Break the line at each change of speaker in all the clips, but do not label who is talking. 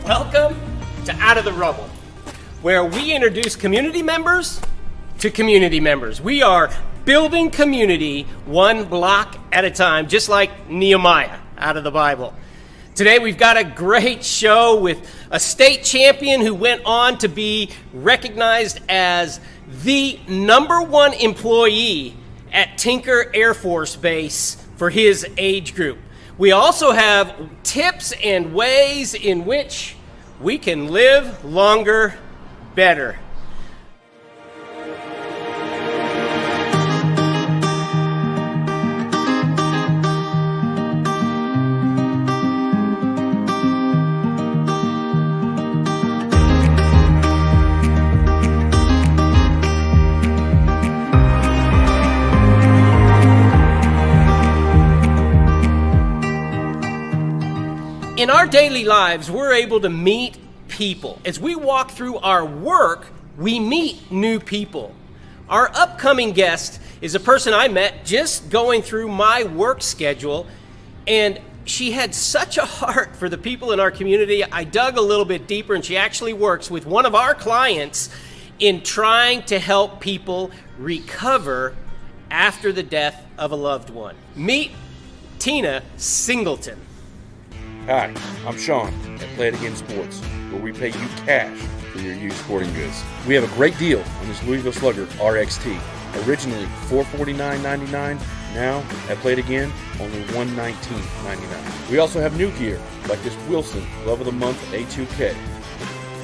Welcome to Out of the Rubble, where we introduce community members to community members. We are building community one block at a time, just like Nehemiah out of the Bible. Today we've got a great show with a state champion who went on to be recognized as the #1 employee at Tinker Air Force Base for his age group. We also have tips and ways in which we can live longer, better. In our daily lives, we're able to meet people. As we walk through our work, we meet new people. Our upcoming guest is a person I met just going through my work schedule, and she had such a heart for the people in our community. I dug a little bit deeper, and she actually works with one of our clients in trying to help people recover after the death of a loved one. Meet Tina Singleton.
Hi, I'm Shawn at Play It Again Sports, where we pay you cash for your used sporting goods. We have a great deal on this Louisville Slugger RXT. Originally $449.99, now at Play It Again, only $119.99. We also have new gear, like this Wilson Glove of the Month A2K.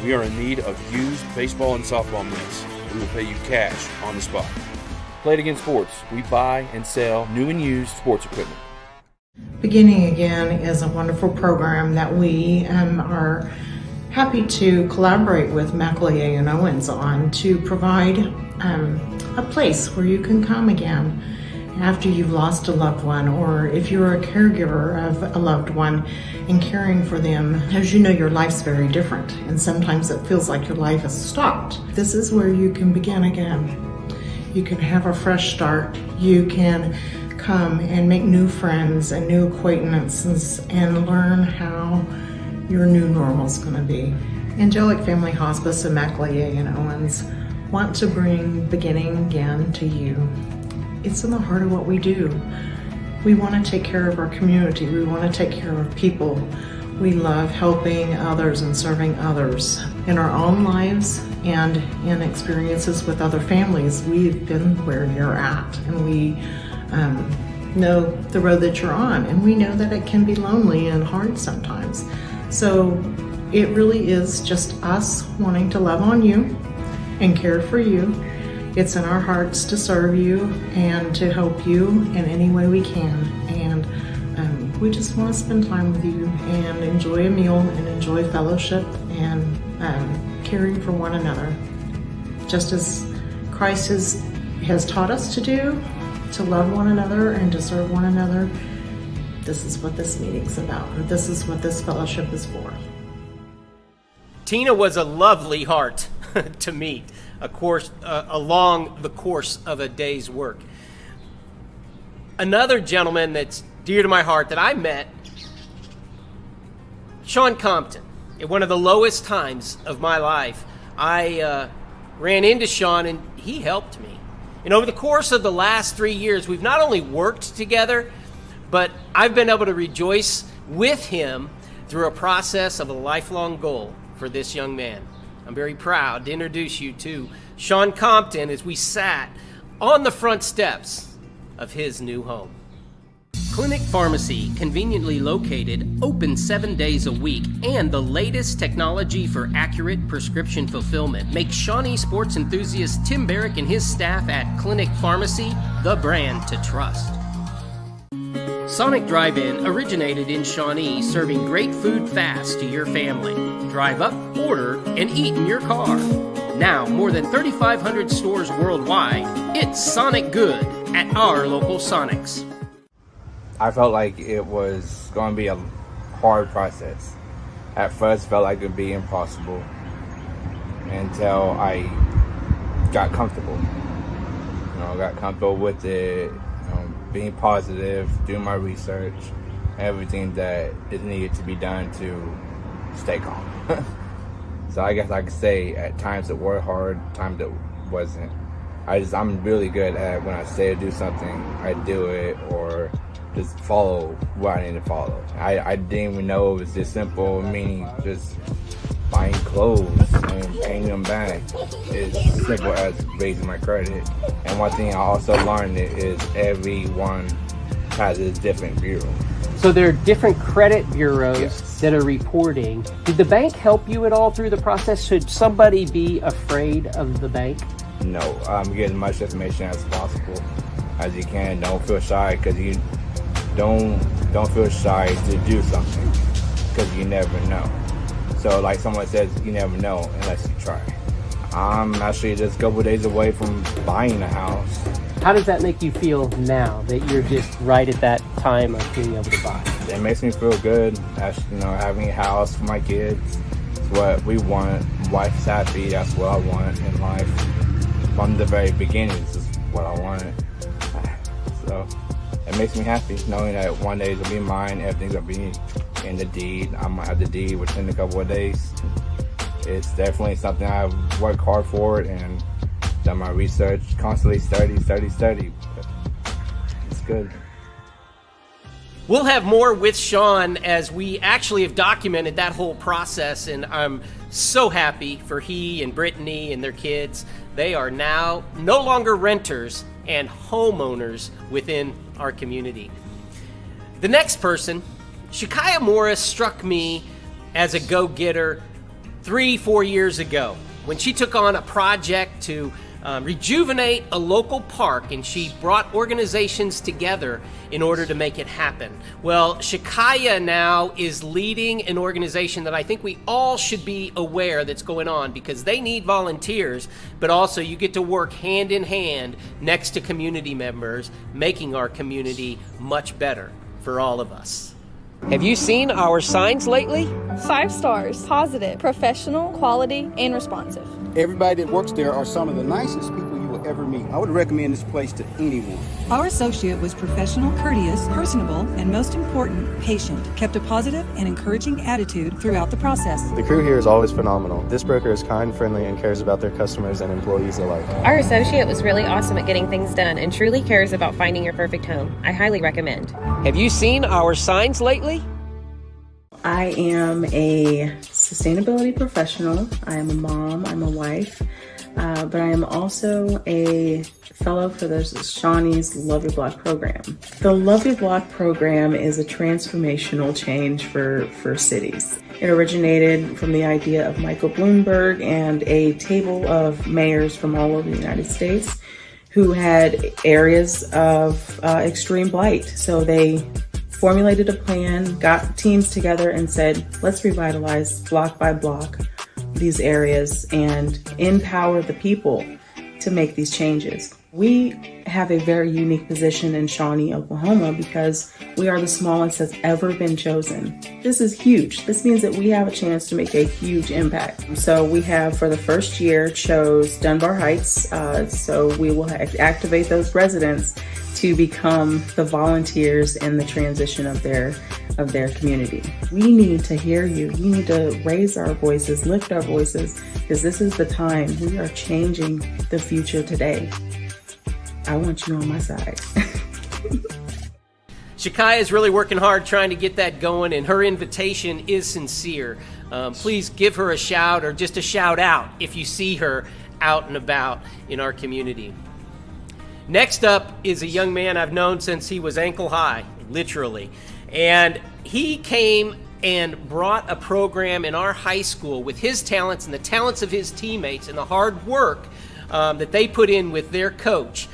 We are in need of used baseball and softball mitts. We will pay you cash on the spot. Play It Again Sports, we buy and sell new and used sports equipment.
Beginning Again is a wonderful program that we are happy to collaborate with McElea and Owens on to provide a place where you can come again after you've lost a loved one, or if you're a caregiver of a loved one and caring for them. As you know, your life's very different, and sometimes it feels like your life has stopped. This is where you can begin again. You can have a fresh start. You can come and make new friends and new acquaintances and learn how your new normal is going to be. Angelic Family Hospice and McElea and Owens want to bring Beginning Again to you. It's in the heart of what we do. We want to take care of our community. We want to take care of people. We love helping others and serving others. In our own lives and in experiences with other families, we've been where you're at, and we know the road that you're on, and we know that it can be lonely and hard sometimes. So it really is just us wanting to love on you and care for you. It's in our hearts to serve you and to help you in any way we can. And we just want to spend time with you and enjoy a meal and enjoy fellowship and caring for one another, just as Christ has taught us to do, to love one another and to serve one another. This is what this meeting's about, or this is what this fellowship is for.
Tina was a lovely heart to meet, along the course of a day's work. Another gentleman that's dear to my heart that I met, Shawn Compton. At one of the lowest times of my life, I ran into Shawn, and he helped me. And over the course of the last 3 years, we've not only worked together, but I've been able to rejoice with him through a process of a lifelong goal for this young man. I'm very proud to introduce you to Shawn Compton as we sat on the front steps of his new home. Clinic Pharmacy, conveniently located, open 7 days a week, and the latest technology for accurate prescription fulfillment makes Shawnee sports enthusiast Tim Barrick and his staff at Clinic Pharmacy the brand to trust. Sonic Drive-In originated in Shawnee, serving great food fast to your family. Drive up, order, and eat in your car. Now, more than 3,500 stores worldwide, it's Sonic Good at our local Sonics.
I felt like it was going to be a hard process. At first, felt like it would be impossible until I got comfortable. Got comfortable with it, being positive, doing my research, everything that is needed to be done to stay calm. So I guess I could say at times it were hard, times it wasn't. I'm really good at when I say to do something, I do it, or just follow what I need to follow. I didn't even know it was this simple, meaning just buying clothes and paying them back. It's simple as raising my credit. And one thing I also learned is everyone has a different bureau.
So there are different credit bureaus
Yes.
that are reporting. Did the bank help you at all through the process? Should somebody be afraid of the bank?
No, get as much information as possible as you can. Don't feel shy, because you don't feel shy to do something, because you never know. So like someone says, you never know unless you try. I'm actually just a couple days away from buying a house.
How does that make you feel now that you're just right at that time of being able to buy?
It makes me feel good. Actually, having a house for my kids is what we want. Wife's happy. That's what I want in life. From the very beginning, this is what I wanted. So it makes me happy knowing that one day it'll be mine. Everything's gonna be in the deed. I'm gonna have the deed within a couple of days. It's definitely something I've worked hard for and done my research, constantly study. But it's good.
We'll have more with Shawn as we actually have documented that whole process, and I'm so happy for he and Brittany and their kids. They are now no longer renters and homeowners within our community. The next person, Shikaya Morris, struck me as a go-getter 3-4 years ago when she took on a project to rejuvenate a local park, and she brought organizations together in order to make it happen. Well, Shikaya now is leading an organization that I think we all should be aware that's going on, because they need volunteers, but also you get to work hand in hand next to community members, making our community much better for all of us. Have you seen our signs lately?
5 stars, positive, professional, quality, and responsive.
Everybody that works there are some of the nicest people you will ever meet. I would recommend this place to anyone.
Our associate was professional, courteous, personable, and most important, patient. Kept a positive and encouraging attitude throughout the process.
The crew here is always phenomenal. This broker is kind, friendly, and cares about their customers and employees alike.
Our associate was really awesome at getting things done and truly cares about finding your perfect home. I highly recommend.
Have you seen our signs lately?
I am a sustainability professional. I am a mom, I'm a wife, but I am also a fellow for the Shawnee's Love Your Block program. The Love Your Block program is a transformational change for cities. It originated from the idea of Michael Bloomberg and a table of mayors from all over the United States who had areas of extreme blight. So they formulated a plan, got teams together and said, let's revitalize block by block these areas and empower the people to make these changes. We have a very unique position in Shawnee, Oklahoma, because we are the smallest that's ever been chosen. This is huge. This means that we have a chance to make a huge impact. So we have, for the first year, chose Dunbar Heights. So we will activate those residents to become the volunteers in the transition of their community. We need to hear you. We need to raise our voices, lift our voices, because this is the time. We are changing the future today. I want you on my side.
Shikaya is really working hard trying to get that going, and her invitation is sincere. Please give her a shout, or just a shout out if you see her out and about in our community. Next up is a young man I've known since he was ankle high, literally. And he came and brought a program in our high school with his talents and the talents of his teammates and the hard work that they put in with their coach.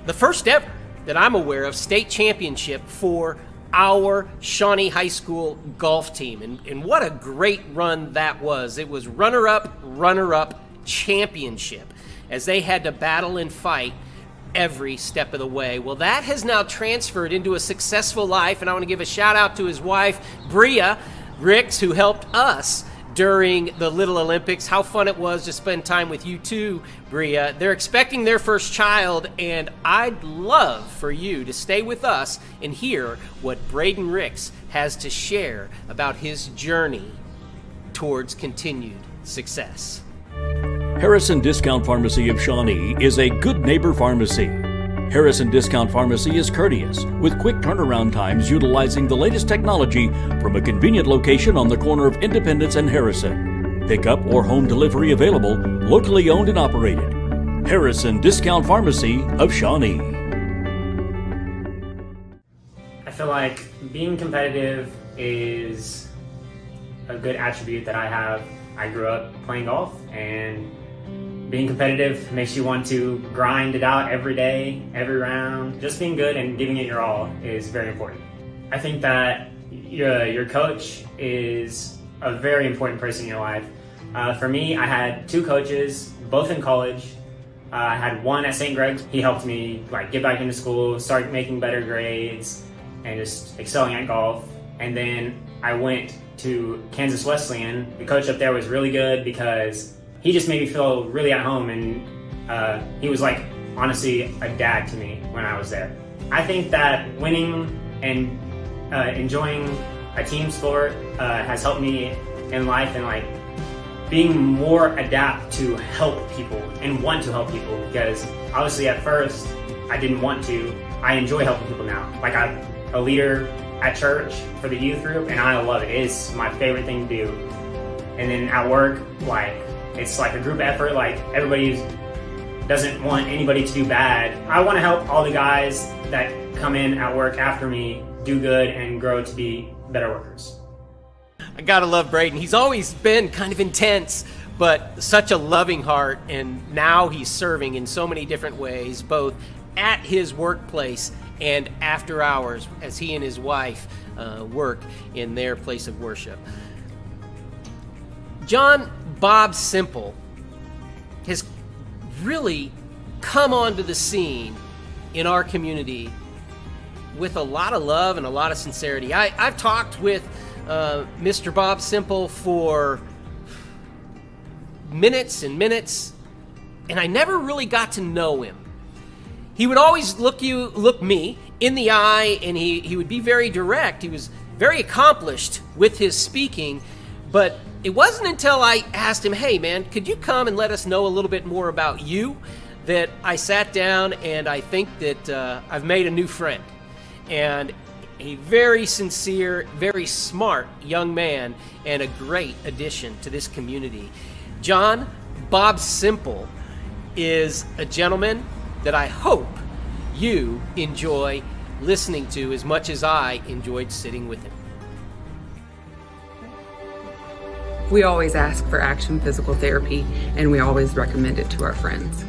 The first ever that I'm aware of state championship for our Shawnee High School golf team. And what a great run that was. It was runner-up championship, as they had to battle and fight every step of the way. Well, that has now transferred into a successful life, and I want to give a shout out to his wife, Bria Ricks, who helped us during the Little Olympics. How fun it was to spend time with you too, Bria. They're expecting their first child, and I'd love for you to stay with us and hear what Braden Ricks has to share about his journey towards continued success.
Harrison Discount Pharmacy of Shawnee is a good neighbor pharmacy. Harrison Discount Pharmacy is courteous, with quick turnaround times utilizing the latest technology from a convenient location on the corner of Independence and Harrison. Pickup or home delivery available, locally owned and operated. Harrison Discount Pharmacy of Shawnee.
I feel like being competitive is a good attribute that I have. I grew up playing golf, and being competitive makes you want to grind it out every day, every round. Just being good and giving it your all is very important. I think that your coach is a very important person in your life. For me, I had two coaches, both in college. I had one at St. Greg's. He helped me get back into school, start making better grades, and just excelling at golf. And then I went to Kansas Wesleyan. The coach up there was really good because he just made me feel really at home, and he was honestly a dad to me when I was there. I think that winning and enjoying a team sport has helped me in life, and being more adept to help people and want to help people, because obviously at first I didn't want to. I enjoy helping people now. I'm a leader at church for the youth group, and I love it. It's my favorite thing to do. And then at work, it's a group effort. Everybody doesn't want anybody to do bad. I want to help all the guys that come in at work after me do good and grow to be better workers.
I gotta love Braden. He's always been kind of intense, but such a loving heart, and now he's serving in so many different ways, both at his workplace and after hours as he and his wife work in their place of worship. John Bob Simple has really come onto the scene in our community with a lot of love and a lot of sincerity. I've talked with Mr. Bob Simple for minutes and minutes, and I never really got to know him. He would always look me in the eye, and he would be very direct. He was very accomplished with his speaking, but it wasn't until I asked him, hey man, could you come and let us know a little bit more about you, that I sat down, and I think that I've made a new friend. And a very sincere, very smart young man, and a great addition to this community. John Bob Simple is a gentleman that I hope you enjoy listening to as much as I enjoyed sitting with him.
We always ask for Action Physical Therapy, and we always recommend it to our friends.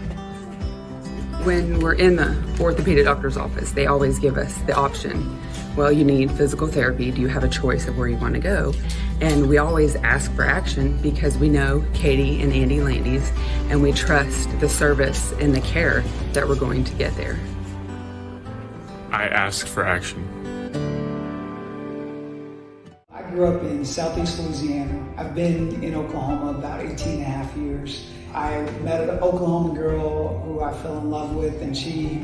When we're in the orthopedic doctor's office, they always give us the option, well, you need physical therapy. Do you have a choice of where you want to go? And we always ask for Action because we know Katie and Andy Landys, and we trust the service and the care that we're going to get there.
I asked for Action.
I grew up in Southeast Louisiana. I've been in Oklahoma about 18 and a half years. I met an Oklahoma girl who I fell in love with, and she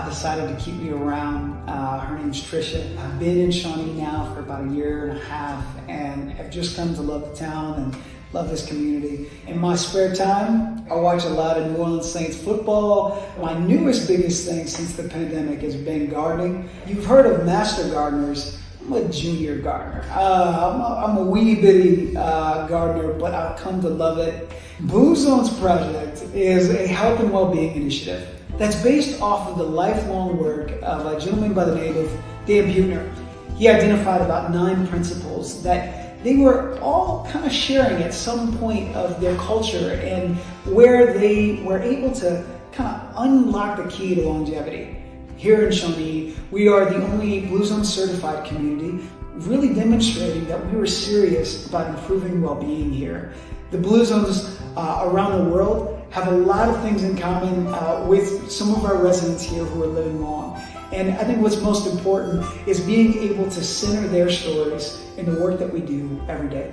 decided to keep me around. Her name's Trisha. I've been in Shawnee now for about a year and a half, and I've just come to love the town and love this community. In my spare time, I watch a lot of New Orleans Saints football. My biggest thing since the pandemic has been gardening. You've heard of master gardeners. I'm a junior gardener. I'm a wee bitty gardener, but I've come to love it. Blue Zones Project is a health and well-being initiative that's based off of the lifelong work of a gentleman by the name of Dan Buettner. He identified about 9 principles that they were all kind of sharing at some point of their culture, and where they were able to kind of unlock the key to longevity. Here in Shawnee, we are the only Blue Zone certified community, really demonstrating that we were serious about improving well-being here. The Blue Zones around the world have a lot of things in common with some of our residents here who are living long. And I think what's most important is being able to center their stories in the work that we do every day.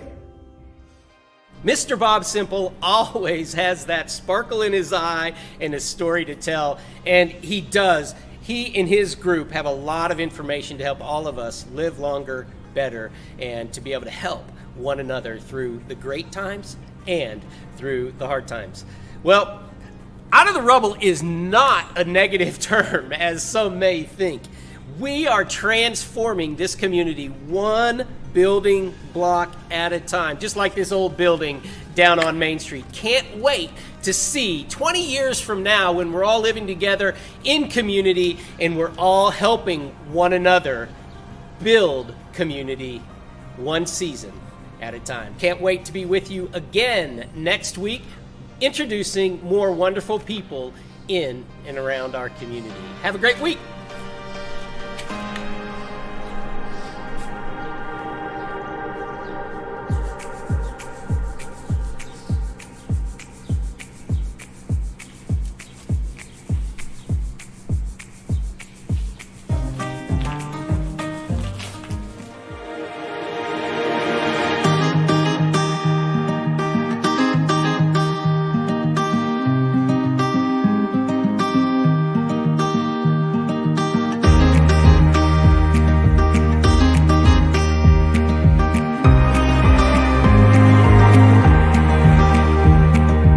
Mr. Bob Simple always has that sparkle in his eye and a story to tell, and he does. He and his group have a lot of information to help all of us live longer, better and to be able to help one another through the great times and through the hard times. Well, out of the rubble is not a negative term, as some may think. We are transforming this community one building block at a time, just like this old building down on Main Street. Can't wait to see 20 years from now when we're all living together in community and we're all helping one another build community one season at a time. Can't wait to be with you again next week, introducing more wonderful people in and around our community. Have a great week.